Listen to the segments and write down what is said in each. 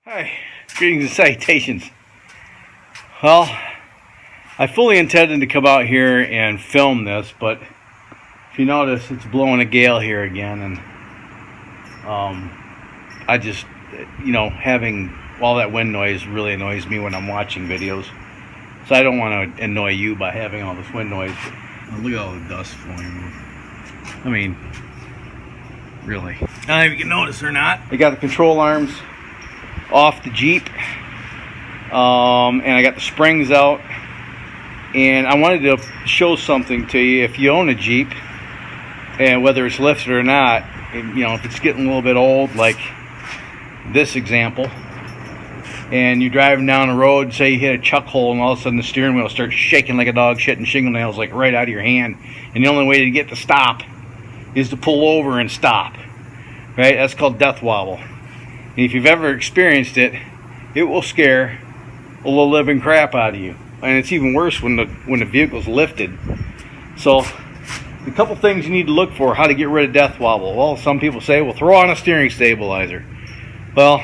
Hi, greetings and salutations. Well, I fully intended to come out here and film this, but if you notice, it's blowing a gale here again, and I just, having all that wind noise really annoys me when I'm watching videos. So I don't want to annoy you by having all this wind noise. Look at all the dust flying. I mean, really. I don't know if you can notice or not. I got the control arms off the Jeep, and I got the springs out, and I wanted to show something to you. If you own a Jeep, and whether it's lifted or not, if it's getting a little bit old, like this example, and you're driving down the road, say you hit a chuck hole, and all of a sudden the steering wheel starts shaking like a dog shitting shingle nails, like right out of your hand, and the only way to get to stop is to pull over and stop, right? That's called death wobble. And if you've ever experienced it, it will scare the living crap out of you. And it's even worse when the vehicle's lifted. So, a couple things you need to look for how to get rid of death wobble. Well, some people say, well, throw on a steering stabilizer. Well,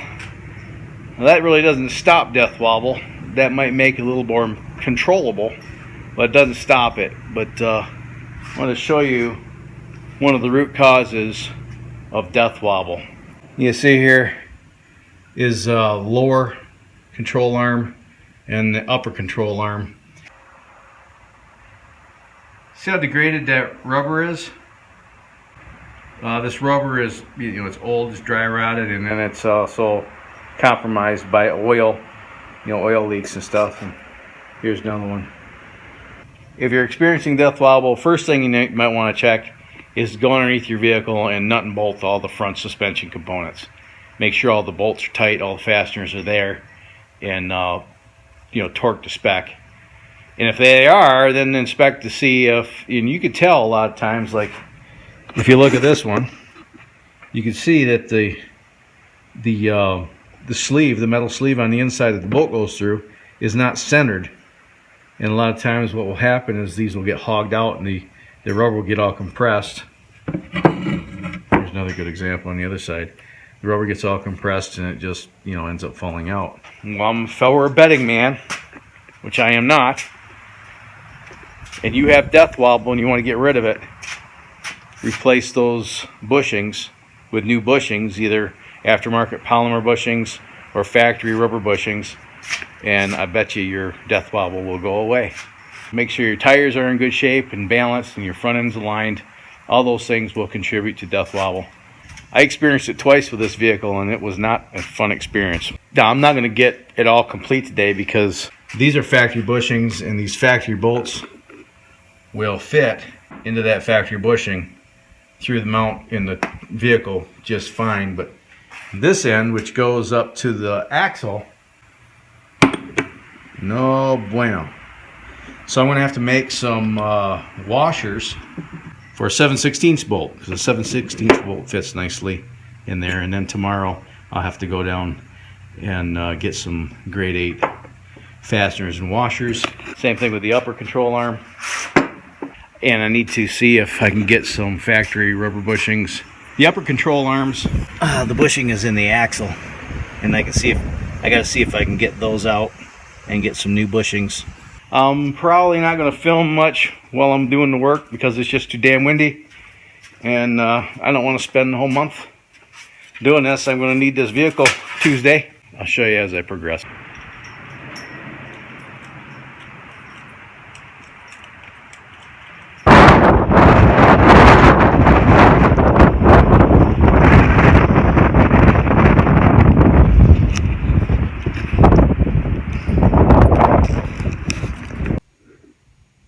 that really doesn't stop death wobble. That might make it a little more controllable, but it doesn't stop it. But I want to show you one of the root causes of death wobble. You see here is lower control arm and the upper control arm. See how degraded that rubber is? This rubber is, it's old, it's dry rotted, and then it's also compromised by oil, oil leaks and stuff. And here's another one. If you're experiencing death wobble, first thing you might want to check is go underneath your vehicle and nut and bolt all the front suspension components. Make sure all the bolts are tight, all the fasteners are there, and torque to spec. And if they are, then inspect to see if, and you can tell a lot of times, like if you look at this one, you can see that the sleeve, the metal sleeve on the inside that the bolt goes through, is not centered. And a lot of times what will happen is these will get hogged out and the rubber will get all compressed. Here's another good example on the other side. The rubber gets all compressed and it just, ends up falling out. Well, if I were a betting man, which I am not, and you have death wobble and you want to get rid of it, replace those bushings with new bushings, either aftermarket polymer bushings or factory rubber bushings, and I bet you your death wobble will go away. Make sure your tires are in good shape and balanced and your front end's aligned. All those things will contribute to death wobble. I experienced it twice with this vehicle, and it was not a fun experience. Now, I'm not going to get it all complete today because these are factory bushings, and these factory bolts will fit into that factory bushing through the mount in the vehicle just fine. But this end, which goes up to the axle, no bueno. So I'm going to have to make some washers for a 7/16 bolt, because a 7/16 bolt fits nicely in there. And then tomorrow I'll have to go down and get some grade 8 fasteners and washers. Same thing with the upper control arm. And I need to see if I can get some factory rubber bushings. The upper control arms, the bushing is in the axle, and I gotta see if I can get those out and get some new bushings. I'm probably not going to film much while I'm doing the work because it's just too damn windy, and I don't want to spend the whole month doing this. I'm going to need this vehicle Tuesday. I'll show you as I progress.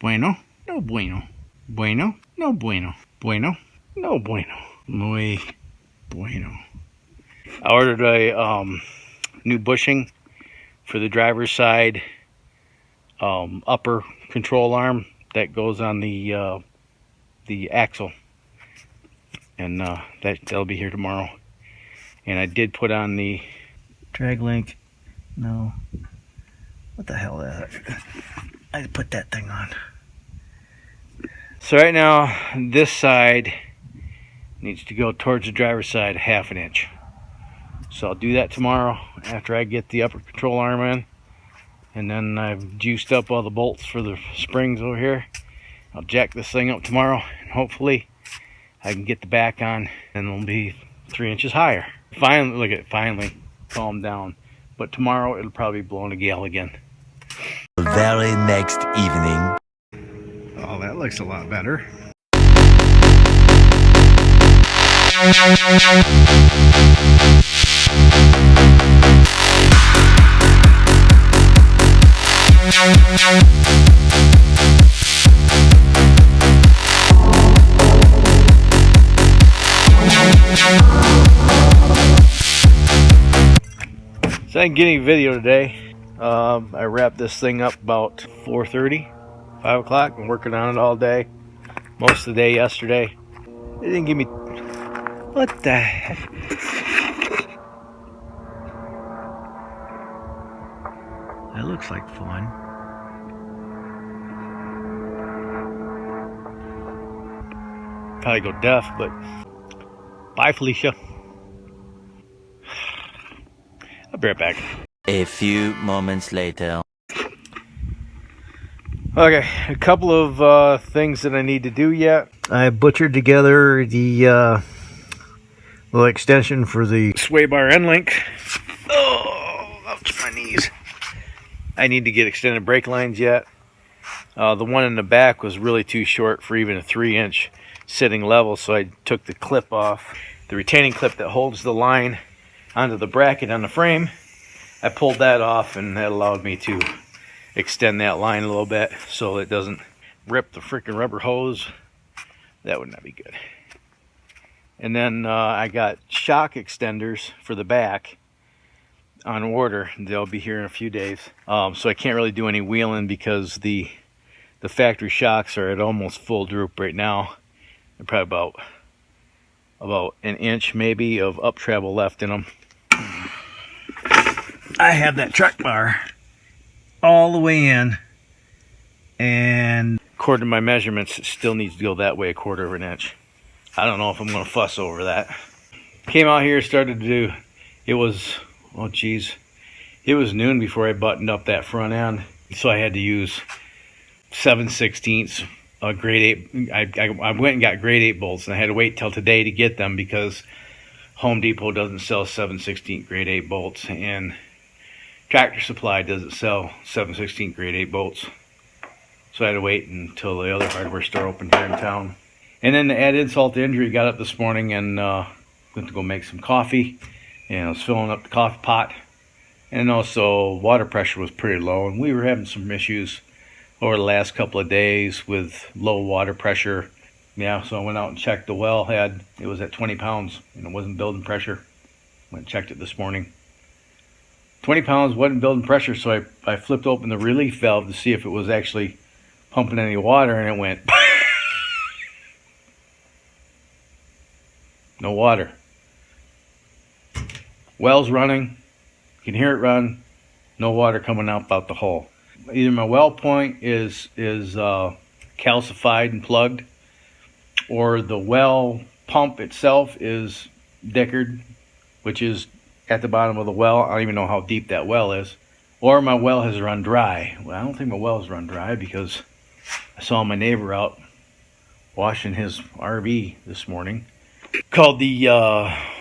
Bueno, no bueno. Bueno, no bueno. Bueno, no bueno. Muy bueno. I ordered a new bushing for the driver's side upper control arm that goes on the axle, and that'll be here tomorrow. And I did put on the drag link. No, what the hell is that? I put that thing on. So right now, this side needs to go towards the driver's side ½ an inch. So I'll do that tomorrow after I get the upper control arm in. And then I've juiced up all the bolts for the springs over here. I'll jack this thing up tomorrow, and hopefully I can get the back on and it'll be 3 inches higher. Finally, look at it, finally calmed down. But tomorrow it'll probably be blowing a gale again. The very next evening. Oh, that looks a lot better. So I didn't get any video today. I wrapped this thing up about 4:30, 5 o'clock. Been working on it all day. Most of the day yesterday. They didn't give me... What the heck? That looks like fun. Probably go deaf, but... Bye, Felicia. I'll be right back. A few moments later. Okay, a couple of things that I need to do yet. I butchered together the little extension for the sway bar end link. Oh, ouch, my knees. I need to get extended brake lines yet. The one in the back was really too short for even a 3-inch sitting level, so I took the clip off. The retaining clip that holds the line onto the bracket on the frame, I pulled that off, and that allowed me to extend that line a little bit so it doesn't rip the freaking rubber hose. That would not be good. And then I got shock extenders for the back on order. They'll be here in a few days. So I can't really do any wheeling because the factory shocks are at almost full droop right now. They're probably about an inch maybe of up travel left in them. I have that truck bar all the way in, and according to my measurements, it still needs to go that way 1/4 of an inch. I don't know if I'm going to fuss over that. Came out here, started to do, it was, oh geez, it was noon before I buttoned up that front end, so I had to use 7/16 grade 8. I went and got grade 8 bolts, and I had to wait till today to get them because Home Depot doesn't sell 7/16 grade 8 bolts, and Tractor Supply doesn't sell 7/16 grade 8 bolts. So I had to wait until the other hardware store opened here in town. And then to add insult to injury, got up this morning and went to go make some coffee. And I was filling up the coffee pot. And also water pressure was pretty low. And we were having some issues over the last couple of days with low water pressure. Yeah, so I went out and checked the well head. It was at 20 pounds and it wasn't building pressure. Went and checked it this morning. 20 pounds wasn't building pressure, so I flipped open the relief valve to see if it was actually pumping any water, and it went no water. Well's running, you can hear it run, no water coming out about the hole. Either my well point is calcified and plugged, or the well pump itself is dickered, which is at the bottom of the well. I don't even know how deep that well is. Or my well has run dry. Well, I don't think my well has run dry because I saw my neighbor out washing his RV this morning. Called the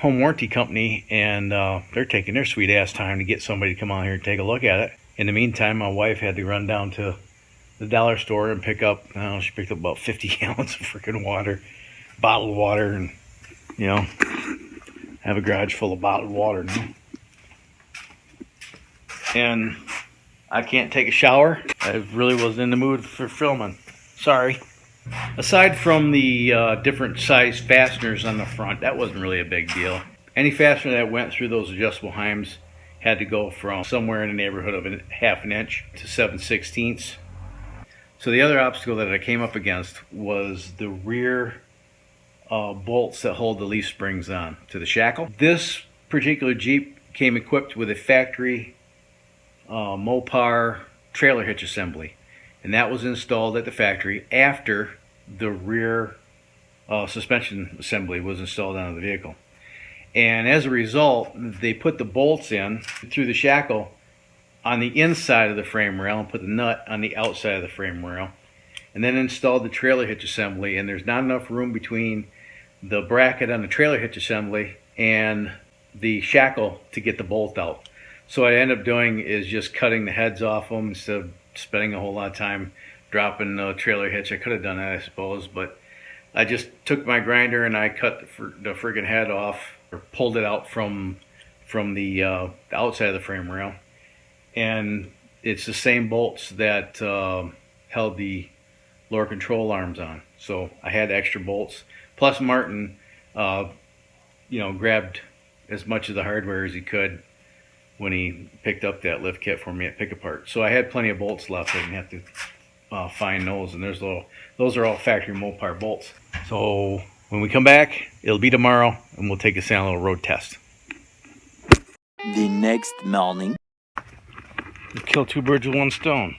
home warranty company, and they're taking their sweet ass time to get somebody to come on here and take a look at it. In the meantime, my wife had to run down to the dollar store and pick up, she picked up about 50 gallons of freaking water, bottled water, and I have a garage full of bottled water now. And I can't take a shower. I really wasn't in the mood for filming. Sorry. Aside from the different size fasteners on the front, that wasn't really a big deal. Any fastener that went through those adjustable heims had to go from somewhere in the neighborhood of 1/2 inch to 7/16. So the other obstacle that I came up against was the rear bolts that hold the leaf springs on to the shackle. This particular Jeep came equipped with a factory Mopar trailer hitch assembly, and that was installed at the factory after the rear suspension assembly was installed onto the vehicle. And as a result, they put the bolts in through the shackle on the inside of the frame rail and put the nut on the outside of the frame rail, and then installed the trailer hitch assembly. And there's not enough room between the bracket on the trailer hitch assembly and the shackle to get the bolt out. So what I end up doing is just cutting the heads off them instead of spending a whole lot of time dropping the trailer hitch. I could have done that, I suppose, but I just took my grinder and I cut the friggin' head off, or pulled it out from the outside of the frame rail. And it's the same bolts that held the lower control arms on. So I had extra bolts. Plus Martin, grabbed as much of the hardware as he could when he picked up that lift kit for me at Pick Apart. So I had plenty of bolts left. I didn't have to find those. And those are all factory Mopar bolts. So when we come back, it'll be tomorrow, and we'll take us on a little road test. The next morning. We kill two birds with one stone.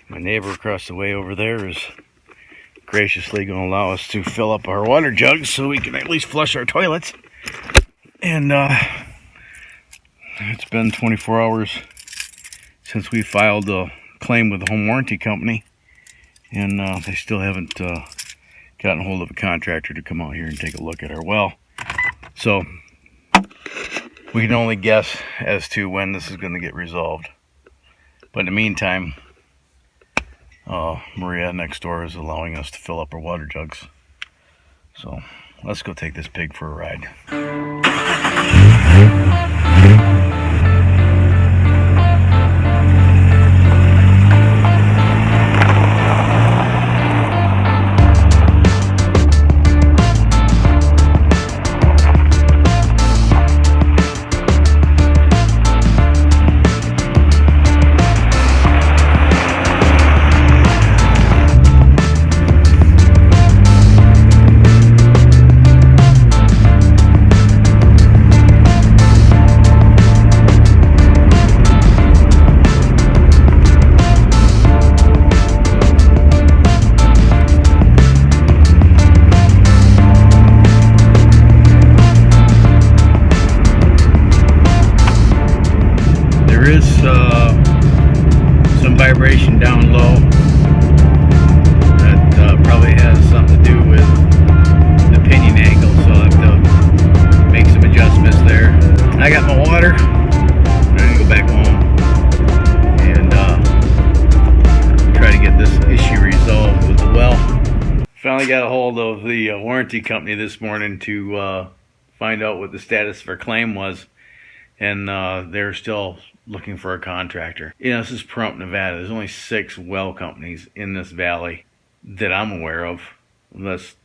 My neighbor across the way over there is graciously going to allow us to fill up our water jugs so we can at least flush our toilets. And it's been 24 hours since we filed a claim with the home warranty company, and they still haven't gotten hold of a contractor to come out here and take a look at our well. So we can only guess as to when this is going to get resolved. But in the meantime, Maria next door is allowing us to fill up our water jugs. So let's go take this pig for a ride. There is some vibration down low that probably has something to do with the pinion angle, so I'll have to make some adjustments there. I got my water. I'm ready to go back home and try to get this issue resolved with the well. Finally got a hold of the warranty company this morning to find out what the status of our claim was, and they're still looking for a contractor. This is Pahrump, Nevada. There's only 6 well companies in this valley that I'm aware of. Unless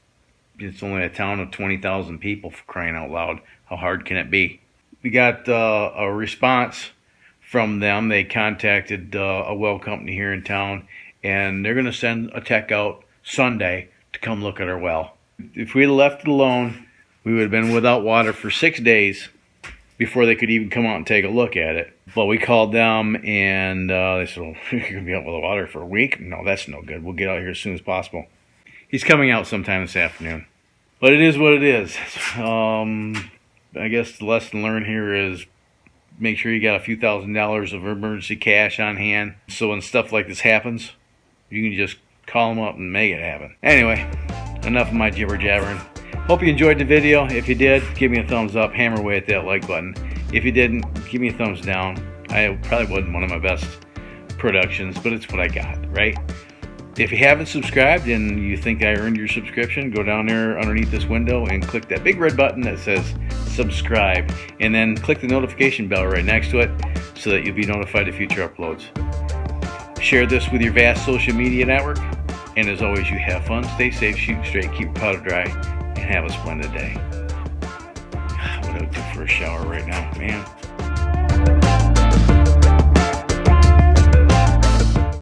it's only a town of 20,000 people, for crying out loud. How hard can it be? We got a response from them. They contacted a well company here in town, and they're going to send a tech out Sunday to come look at our well. If we had left it alone, we would have been without water for 6 days before they could even come out and take a look at it. But we called them, and they said, well, you're going to be out with the water for a week? No, that's no good. We'll get out here as soon as possible. He's coming out sometime this afternoon. But it is what it is. I guess the lesson learned here is make sure you got a few $1,000s of emergency cash on hand, so when stuff like this happens, you can just call them up and make it happen. Anyway, enough of my jibber jabbering. Hope you enjoyed the video. If you did, give me a thumbs up. Hammer away at that like button. If you didn't, give me a thumbs down. I probably wasn't one of my best productions, but it's what I got, right? If you haven't subscribed and you think I earned your subscription, go down there underneath this window and click that big red button that says subscribe, and then click the notification bell right next to it so that you'll be notified of future uploads. Share this with your vast social media network, and as always, you have fun, stay safe, shoot straight, keep your powder dry, and have a splendid day. What do I do for a shower right now, man?